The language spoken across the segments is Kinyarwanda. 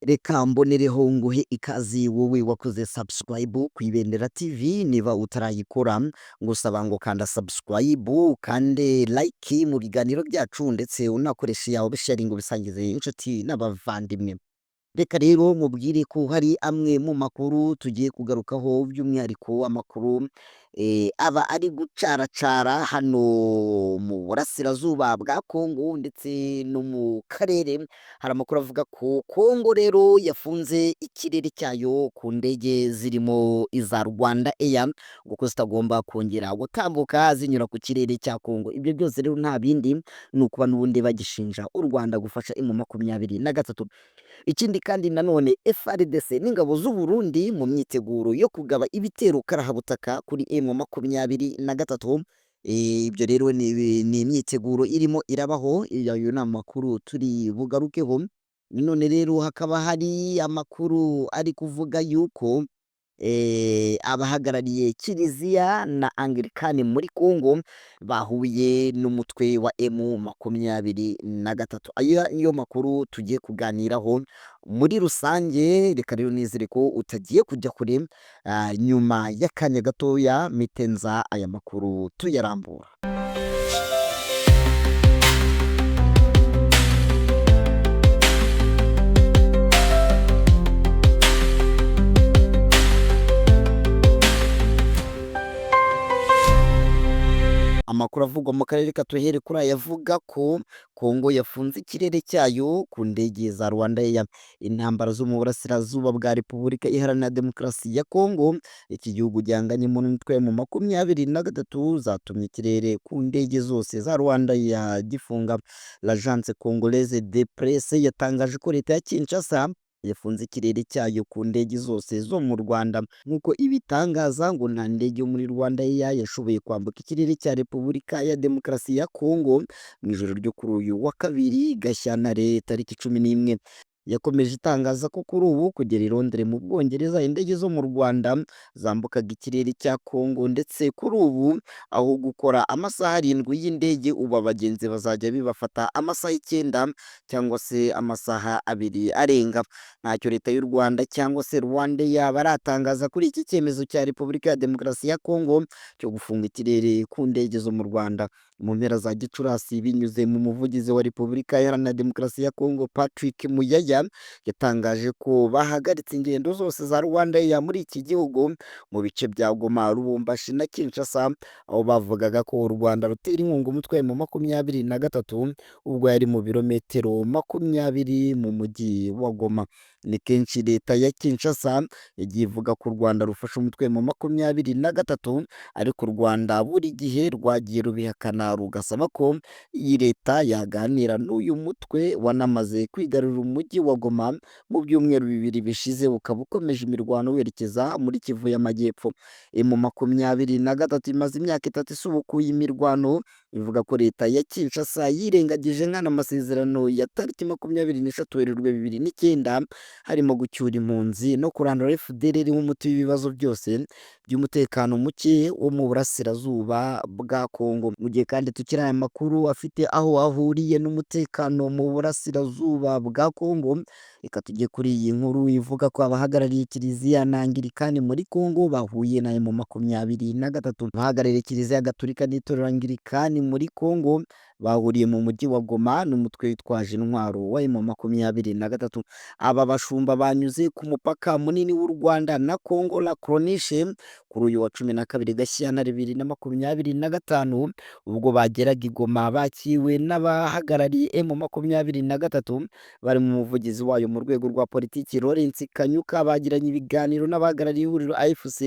Reka mbonereho nguhe ikaze wowe wakoze subscribe ku Ibendera TV niba utarayikora ngusaba ngo kanda subscribe kande like mu biganiro byacu ndetse unakoreshe yawe sharing ubisangize inshuti n'abavandimwe. Reka rero mubwire ko hari amwe mu makuru tugiye kugarukaho by'umwihariko amakuru aba ari gucaracara hano mu burasirazuba bwa Kongo ndetse no mu karere. Hari amakuru avuga ko Kongo rero yafunze ikirere cyayo ku ndege zirimo iza Rwanda Air kuko zitagomba kongera gutambuka zinyura ku kirere cya Kongo. Ibyo byose rero nta bindi ni ukuba n'ubundi bagishinja u Rwanda gufasha M23. Ikindi kandi nanone FARDC n'ingabo z'u Burundi mu myiteguro yo kugaba ibitero karahabutaka kuri M23. Ibyo rero ni imyiteguro irimo irabaho, ayo ni amakuru turi bugarukeho. None rero hakaba hari amakuru ari kuvuga yuko abahagarariye Kiliziya na Anglikani muri Kongo bahuye n'umutwe wa M23. Ayo niyo makuru tugiye kuganiraho muri rusange. Reka rero nizere ko utagiye kujya kure, nyuma y'akanya gatoya mitenza aya makuru tuyarambura. Amakuru avugwa mu karere katuhere kuri aya avuga ko Kongo yafunze ikirere cyayo ku ndege za Rwanda Air. Intambara zo mu burasirazuba bwa Repubulika Iharanira Demokarasi ya Kongo, iki gihugu gihanganyemo n'umutwe M23 zatumye ikirere ku ndege zose za Rwanda Air gifunga. L'Agence Congolaise de Presse yatangaje ko leta ya Kinshasa yafunze ikirere cyayo ku ndege zose zo mu Rwanda. Nk'uko ibitangaza ngo nta ndege yo muri Rwanda Air yashoboye kwambuka ikirere cya Repubulika ya Demokarasi ya Kongo mu ijoro ryo kuri uyu wa kabiri Gashyantare tariki 11. Yakomeje itangaza ko kuri ubu kugera i Londres mu Bwongereza indege zo mu Rwanda zambukaga ikirere cya Kongo, ndetse kuri ubu aho gukora amasaha 7 y'indege ubu abagenzi bazajya bibafata amasaha 9 cyangwa se amasaha 2 arenga. Ntacyo leta y'u Rwanda cyangwa se Rwanda yaba aratangaza kuri iki cyemezo cya Repubulika ya Demokarasi ya Kongo cyo gufunga ikirere ku ndege zo mu Rwanda. Mu mpera za Gicurasi binyuze mu muvugizi wa Repubulika Iharanira Demokarasi ya Kongo Patrick Muyaya yatangaje ko bahagaritse ingendo zose za Rwanda Air muri iki gihugu mu bice bya Goma, Lubumbashi na Kinshasa, aho bavugaga ko u Rwanda rutera inkunga umutwe wa M23 ubwo yari mu birometero 20 mu mujyi wa Goma. Ni kenshi leta ya Kinshasa yagiye ivuga ko u Rwanda rufasha umutwe wa M23, ariko u Rwanda buri gihe rwagiye rubihakana rugasaba ko iyi leta yaganira n'uyu mutwe wanamaze kwigarurira umujyi wa Goma mu byumweru 2 bishize, ukaba ukomeje imirwano werekeza muri Kivu y'Amajyepfo. M23 imaze imyaka 3 isubukuye imirwano, ivuga ko leta ya Kinshasa yirengagije nkana amasezerano ya tariki 23 Werurwe 2009 harimo gucyura impunzi no kurandura FDLR nk'umuti w'ibibazo byose by'umutekano muke wo mu burasirazuba bwa Kongo. Mu gihe kandi tukiri aya makuru afite aho ahuriye n'umutekano mu burasirazuba bwa Kongo, reka tujye kuri iyi nkuru ivuga ko abahagarariye Kiliziya na Anglikani muri Kongo bahuye na M23. Abahagarariye Kiliziya Gatolika n'itorero Anglikani muri Kongo bahuriye mu mujyi wa Goma n'umutwe witwaje intwaro wa M23. Aba bashumba banyuze ku mupaka munini w'u Rwanda na Kongo la Cronishe kuri uyu wa 12 Gashyantare 2025, ubwo bageraga i Goma bakiwe n'abahagarariye M23 bari mu muvugizi wayo mu rwego rwa politiki Lawrence Kanyuka. Bagiranye ibiganiro n'abahagarariye ihuriro AFC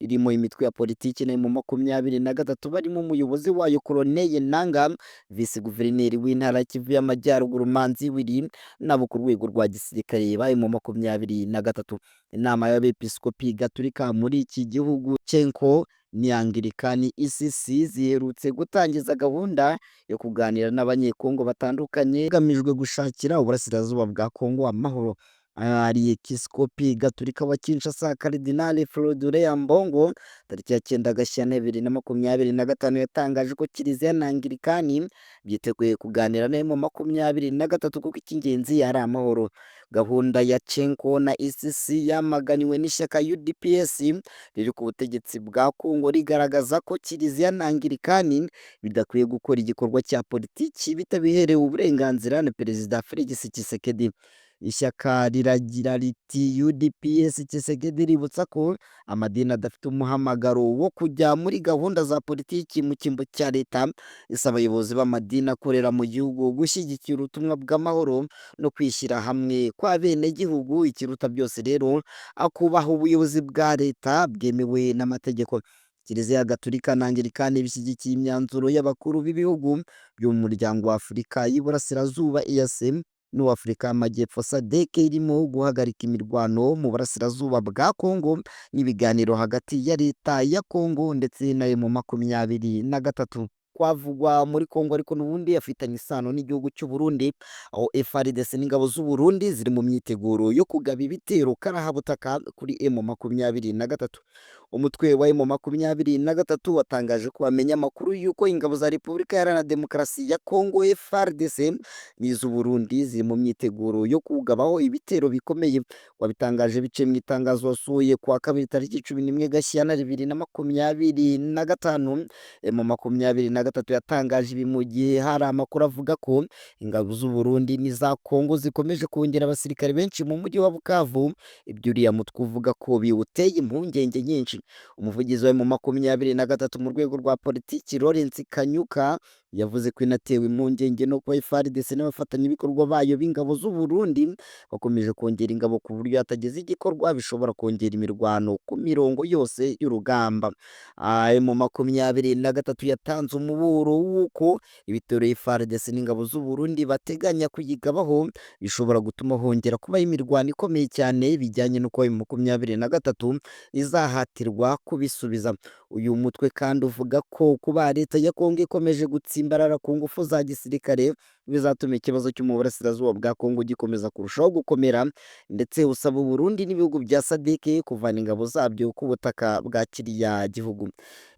irimo imitwe ya politiki na M23 barimo umuyobozi wayo Colonel Nanga, Vice Guverineri w'intara Kivu y'Amajyaruguru Manzi Willy, nabo ku rwego rwa gisirikare ba M23. Inama y'abepiskopi Gatolika muri iki gihugu Cenko ni Anglikani ICC ziherutse gutangiza gahunda yo kuganira n'abanyekongo batandukanye hagamijwe gushakira uburasirazuba bwa Kongo amahoro. Ariyekisikopi Gatolika wa Kinshasa Karidinali Frodolin Ambongo tariki ya 9 Gashyantare 2025 yatangaje ko Kiliziya na Anglikani byiteguye kuganira na M23 kuko icy'ingenzi ari amahoro. Gahunda ya Cenko na ICC yamaganiwe n'ishyaka UDPS riri ku butegetsi bwa Kongo rigaragaza ko Kiliziya na Anglikani bidakwiye gukora igikorwa cya politiki bitabiherewe uburenganzira na Perezida Felix Tshisekedi. Ishyaka riragira riti UDPS Tshisekedi ributsa ko amadini adafite umuhamagaro wo kujya muri gahunda za politiki mu cyimbo cya leta, isaba abayobozi b'amadini akorera mu gihugu gushyigikira ubutumwa bw'amahoro no kwishyira hamwe kw'abenegihugu, ikiruta byose rero akubaha ubuyobozi bwa leta bwemewe n'amategeko. Kiliziya Gatolika na Anglikani bishyigikiye imyanzuro y'abakuru b'ibihugu byo mu muryango wa Afurika y'Iburasirazuba EAC n'uw'Afurika y'Amajyepfo SADC irimo guhagarika imirwano mu burasirazuba bwa Kongo n'ibiganiro hagati ya leta ya Kongo ndetse na M23. Kwavugwa muri Kongo ariko n'ubundi afitanye isano n'igihugu cy'u Burundi, aho FARDC n'ingabo z'u Burundi ziri mu myiteguro yo kugaba ibitero karahabutaka kuri M23. Umutwe wa M23 watangaje ko bamenye amakuru y'uko ingabo za Repubulika Iharanira Demokarasi ya Kongo FARDC n'iz'u Burundi ziri mu myiteguro yo kugabaho ibitero bikomeye. Wabitangaje biciye mu itangazo wasohoye kuwa kabiri tariki 11 Gashyantare 2025. M23 yatangaje ibi mu gihe hari amakuru avuga ko ingabo z'u Burundi n'iza Kongo zikomeje kongera abasirikare benshi mu mujyi wa Bukavu, ibyo uriya mutwe uvuga ko biwuteye impungenge nyinshi. Umuvugizi wa M23 mu rwego rwa politiki Lawrence Kanyuka yavuze ko inatewe impungenge no kuba FARDC n'abafatanyabikorwa bayo b'ingabo z'u Burundi bakomeje kongera ingabo ku buryo hatageze igikorwa bishobora kongera imirwano ku mirongo yose y'urugamba. M23 yatanze umuburo w'uko ibitero FARDC n'ingabo z'u Burundi bateganya kuyigabaho bishobora gutuma hongera kubaho imirwano ikomeye cyane bijyanye n'uko M23 izahatirwa kubisubiza. Uyu mutwe kandi uvuga ko kuba leta ya Kongo ikomeje gutsimbarara ku ngufu za gisirikare bizatuma ikibazo cyo mu burasirazuba bwa Kongo gikomeza kurushaho gukomera, ndetse usaba u Burundi n'ibihugu bya SADC kuvana ingabo zabyo ku butaka bwa kiriya gihugu.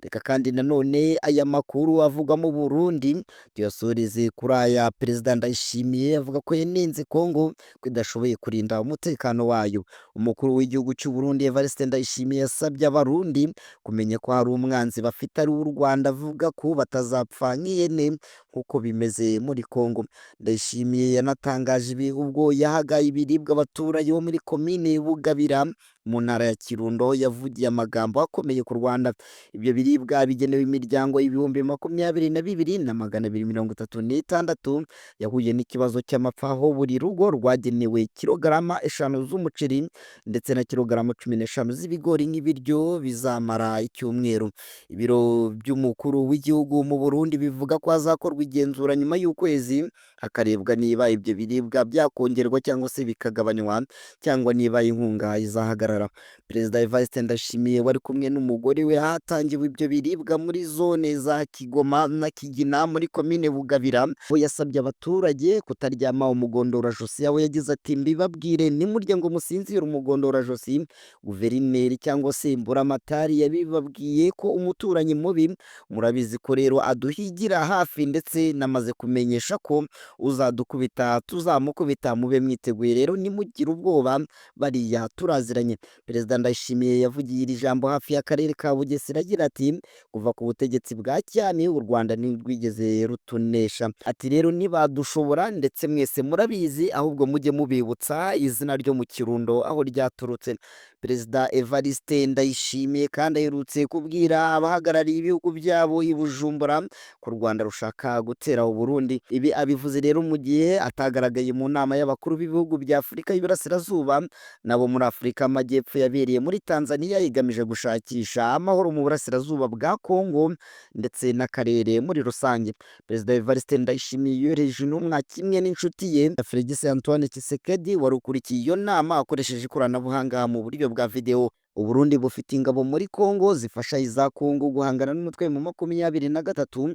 Reka kandi nanone aya makuru avuga mu Burundi tuyasoreze kuri aya Perezida Ndayishimiye avuga ko yanenze Kongo ko idashoboye kurinda umutekano wayo. Umukuru w'igihugu cy'u Burundi Evariste Ndayishimiye yasabye abarundi kumenya ko hari umwanzi bafite ari u Rwanda, avuga ko batazapfa nk'ihene nk'uko bimeze muri Kongo. Ndayishimiye yanatangaje ibi ubwo yahaga ibiribwa abaturage bo muri komine Bugabira mu ntara ya Kirundo, yavugiye amagambo akomeye ku Rwanda. Ibyo biribwa bigenewe imiryango 22,236 yahuye n'ikibazo cy'amapfa, aho buri rugo rwagenewe kilograma 5 z'umuceri ndetse na kilograma 15 z'ibigori nk'ibiryo bizamara icyumweru. Ibiro by'umukuru w'igihugu mu Burundi bivuga ko hazakorwa igenzura nyuma y'ukwezi hakarebwa niba ibyo biribwa byakongerwa cyangwa se bikagabanywa, cyangwa niba inkunga izahagarara. Perezida Evariste Ndayishimiye wari kumwe n'umugore we hatangiwe ibyo biribwa muri zone za Kigoma na Kigina muri komine Bugabira, we yasabye abaturage kutaryama umugondorajosi, aho yagize ati mbibabwire nimurye ngo musinzire umugondorajosi. Guverineri cyangwa se Mburamatari yabibabwiye ko umuturanyi mubi murabizi ko rero aduhigira hafi, ndetse namaze kumenyesha ko uzadukubita tuzamukubita, mube mwiteguye rero nimugire ubwoba, bariya turaziranye. Perezida Ndayishimiye yavugiye iri jambo hafi y'akarere ka Bugesera agira ati kuva ku butegetsi bwa cyami u Rwanda ntirwigeze rutunesha. Ati rero nibadushobora, ndetse mwese murabizi, ahubwo mujye mubibutsa izina ryo mu Kirundo aho ryaturutse. Perezida Evariste Ndayishimiye kandi aherutse kubwira abahagarariye ibihugu byabo i Bujumbura ko u Rwanda rushaka gutera u Burundi. Ibi abivuze rero mu gihe atagaragaye mu nama y'abakuru b'ibihugu bya Afurika y'Iburasirazuba nabo muri Afurika y'Amajyepfo yabereye muri Tanzania, igamije gushakisha amahoro mu burasirazuba bwa Kongo ndetse n'akarere muri rusange. Perezida Evariste Ndayishimiye yohereje intumwa kimwe n'inshuti ye Felix Antoine Tshisekedi wari ukurikiye iyo nama akoresheje ikoranabuhanga mu buryo bwa video. U Burundi bufite ingabo muri Kongo zifasha iza Kongo guhangana n'umutwe mu 23.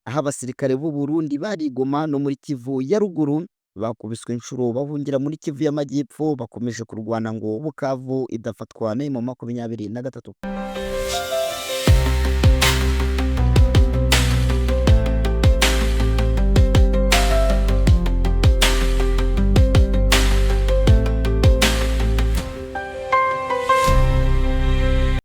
Abasirikare b'u Burundi barigoma no muri Kivu ya ruguru bakubiswe inshuro bahungira muri Kivu y'Amajyepfo, bakomeje kurwana ngo Bukavu idafatwa na M23.